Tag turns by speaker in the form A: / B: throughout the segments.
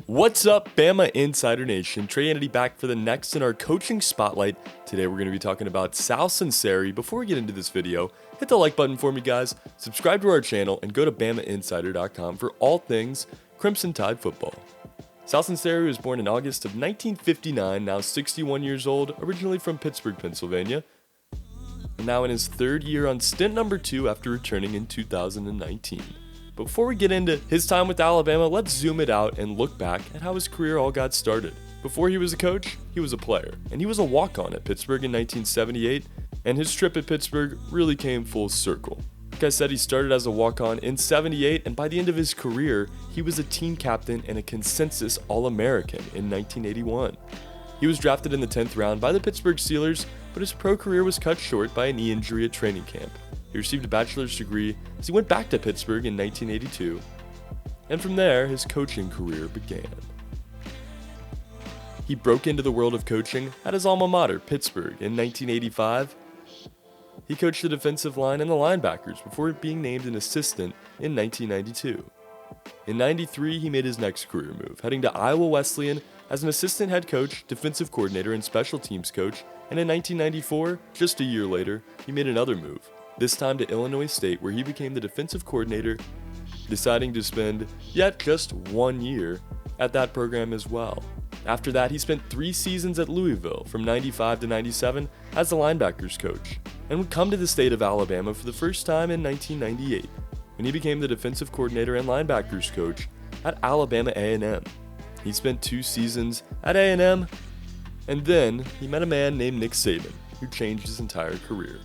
A: What's up, Bama Insider Nation? Trey Andy back for the next in our coaching spotlight. Today we're going to be talking about Sal Sunseri. Before we get into this video, hit the like button for me, guys, subscribe to our channel, and go to BamaInsider.com for all things Crimson Tide football. Sal Sunseri was born in August of 1959, now 61 years old, originally from Pittsburgh, Pennsylvania, and now in his third year on stint number 2 after returning in 2019. But before we get into his time with Alabama, let's zoom it out and look back at how his career all got started. Before he was a coach, he was a player, and he was a walk-on at Pittsburgh in 1978, and his trip at Pittsburgh really came full circle. Like I said, he started as a walk-on in 78, and by the end of his career, he was a team captain and a consensus All-American in 1981. He was drafted in the 10th round by the Pittsburgh Steelers, but his pro career was cut short by a knee injury at training camp. He received a bachelor's degree as he went back to Pittsburgh in 1982, and from there, his coaching career began. He broke into the world of coaching at his alma mater, Pittsburgh, in 1985. He coached the defensive line and the linebackers before being named an assistant in 1992. In 93, he made his next career move, heading to Iowa Wesleyan as an assistant head coach, defensive coordinator, and special teams coach, and in 1994, just a year later, he made another move, this time to Illinois State, where he became the defensive coordinator, deciding to spend yet just 1 year at that program as well. After that, he spent 3 seasons at Louisville from 95 to 97 as the linebackers coach, and would come to the state of Alabama for the first time in 1998, when he became the defensive coordinator and linebackers coach at Alabama A&M. He spent 2 seasons at A&M, and then he met a man named Nick Saban, who changed his entire career.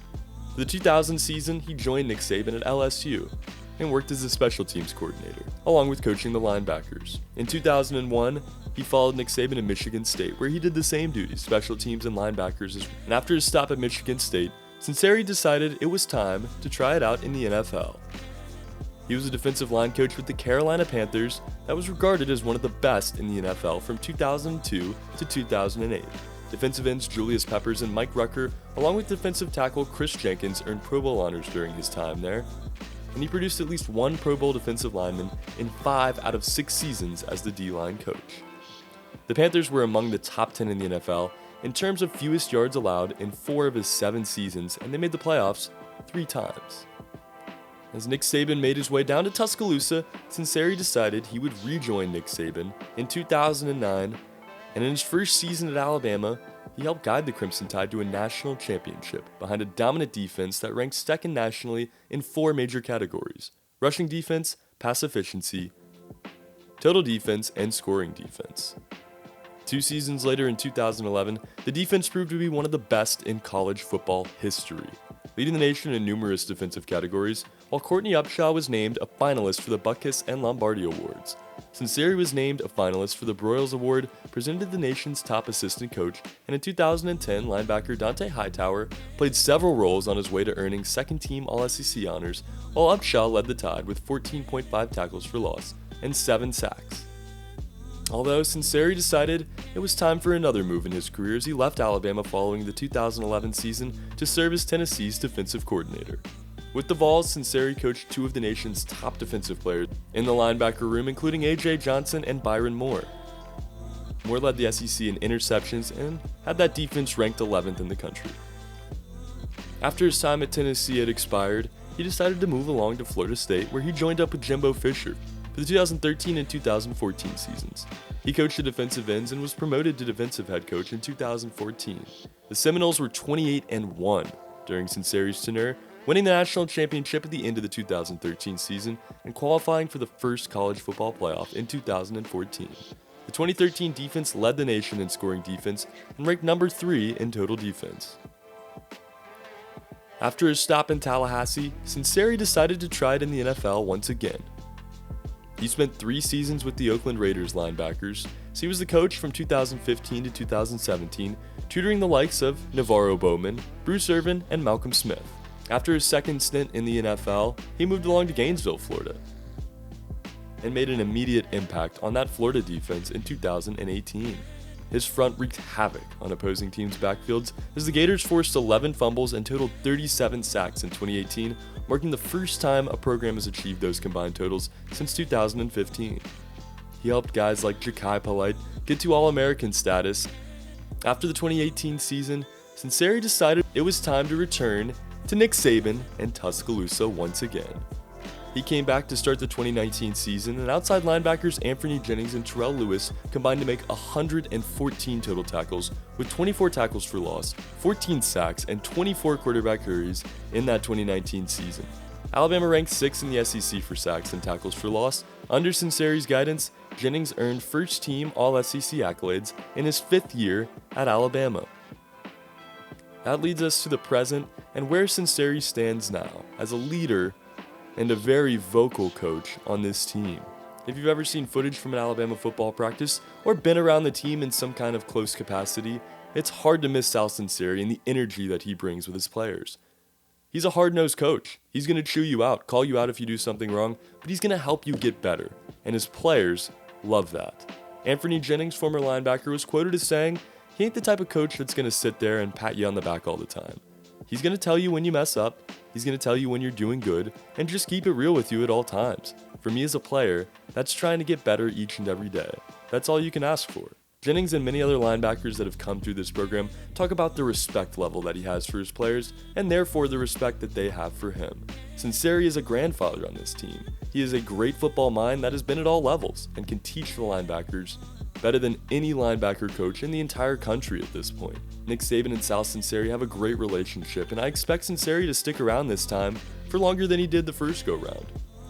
A: For the 2000 season, he joined Nick Saban at LSU and worked as a special teams coordinator, along with coaching the linebackers. In 2001, he followed Nick Saban to Michigan State, where he did the same duties, special teams and linebackers. And after his stop at Michigan State, Sunseri decided it was time to try it out in the NFL. He was a defensive line coach with the Carolina Panthers that was regarded as one of the best in the NFL from 2002 to 2008. Defensive ends Julius Peppers and Mike Rucker, along with defensive tackle Chris Jenkins, earned Pro Bowl honors during his time there, and he produced at least 1 Pro Bowl defensive lineman in 5 out of 6 seasons as the D-line coach. The Panthers were among the top 10 in the NFL in terms of fewest yards allowed in 4 of his 7 seasons, and they made the playoffs 3 times. As Nick Saban made his way down to Tuscaloosa, Sunseri decided he would rejoin Nick Saban in 2009, and in his first season at Alabama, he helped guide the Crimson Tide to a national championship behind a dominant defense that ranked second nationally in 4 major categories: rushing defense, pass efficiency, total defense, and scoring defense. 2 seasons later in 2011, the defense proved to be one of the best in college football history, leading the nation in numerous defensive categories, while Courtney Upshaw was named a finalist for the Butkus and Lombardi Awards. Sunseri was named a finalist for the Broyles Award, presented to the nation's top assistant coach, and in 2010, linebacker Dante Hightower played several roles on his way to earning second-team All-SEC honors, while Upshaw led the Tide with 14.5 tackles for loss and 7 sacks. Although Sunseri decided it was time for another move in his career as he left Alabama following the 2011 season to serve as Tennessee's defensive coordinator. With the Vols, Sunseri coached 2 of the nation's top defensive players in the linebacker room, including A.J. Johnson and Byron Moore. Moore led the SEC in interceptions and had that defense ranked 11th in the country. After his time at Tennessee had expired, he decided to move along to Florida State, where he joined up with Jimbo Fisher for the 2013 and 2014 seasons. He coached the defensive ends and was promoted to defensive head coach in 2014. The Seminoles were 28-1 during Sunseri's tenure, winning the national championship at the end of the 2013 season and qualifying for the first college football playoff in 2014. The 2013 defense led the nation in scoring defense and ranked number 3 in total defense. After his stop in Tallahassee, Sunseri decided to try it in the NFL once again. He spent 3 seasons with the Oakland Raiders linebackers, so he was the coach from 2015 to 2017, tutoring the likes of Navarro Bowman, Bruce Irvin, and Malcolm Smith. After his second stint in the NFL, he moved along to Gainesville, Florida, and made an immediate impact on that Florida defense in 2018. His front wreaked havoc on opposing teams' backfields as the Gators forced 11 fumbles and totaled 37 sacks in 2018, marking the first time a program has achieved those combined totals since 2015. He helped guys like Ja'Kai Polite get to All-American status. After the 2018 season, Sunseri decided it was time to return to Nick Saban and Tuscaloosa once again. He came back to start the 2019 season, and outside linebackers Anthony Jennings and Terrell Lewis combined to make 114 total tackles, with 24 tackles for loss, 14 sacks, and 24 quarterback hurries in that 2019 season. Alabama ranked 6th in the SEC for sacks and tackles for loss. Under Sunseri's guidance, Jennings earned first-team All-SEC accolades in his 5th year at Alabama. That leads us to the present and where Sunseri stands now as a leader and a very vocal coach on this team. If you've ever seen footage from an Alabama football practice or been around the team in some kind of close capacity, it's hard to miss Sal Sunseri and the energy that he brings with his players. He's a hard-nosed coach. He's going to chew you out, call you out if you do something wrong, but he's going to help you get better, and his players love that. Anthony Jennings, former linebacker, was quoted as saying, "He ain't the type of coach that's going to sit there and pat you on the back all the time. He's going to tell you when you mess up, he's going to tell you when you're doing good, and just keep it real with you at all times. For me as a player, that's trying to get better each and every day. That's all you can ask for." Jennings and many other linebackers that have come through this program talk about the respect level that he has for his players, and therefore the respect that they have for him. Sunseri is a grandfather on this team. He is a great football mind that has been at all levels and can teach the linebackers better than any linebacker coach in the entire country at this point. Nick Saban and Sal Sunseri have a great relationship, and I expect Sunseri to stick around this time for longer than he did the first go-round.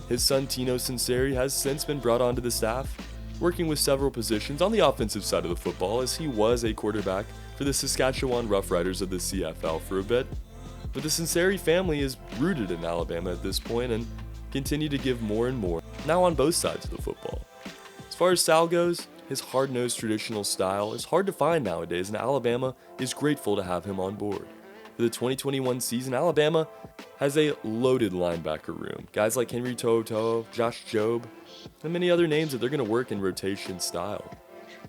A: His son Tino Sunseri has since been brought onto the staff, working with several positions on the offensive side of the football, as he was a quarterback for the Saskatchewan Roughriders of the CFL for a bit. But the Sunseri family is rooted in Alabama at this point and continue to give more and more, now on both sides of the football. As far as Sal goes, his hard-nosed traditional style is hard to find nowadays, and Alabama is grateful to have him on board. For the 2021 season, Alabama has a loaded linebacker room. Guys like Henry To'oTo'o, Josh Jobe, and many other names that they're going to work in rotation style.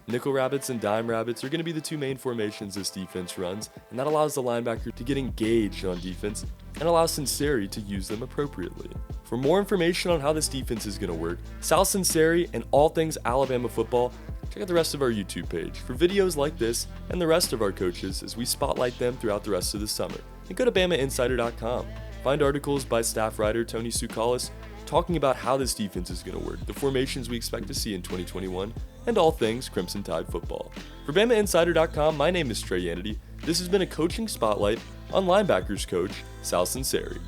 A: Nickel Rabbits and Dime Rabbits are going to be the two main formations this defense runs, and that allows the linebacker to get engaged on defense and allows Sunseri to use them appropriately. For more information on how this defense is going to work, Sal Sunseri, and all things Alabama football, check out the rest of our YouTube page for videos like this and the rest of our coaches as we spotlight them throughout the rest of the summer. And go to BamaInsider.com. Find articles by staff writer Tony Tsoukalis talking about how this defense is going to work, the formations we expect to see in 2021, and all things Crimson Tide football. For BamaInsider.com, my name is Trey Yanity. This has been a coaching spotlight on linebackers coach Sal Sunseri.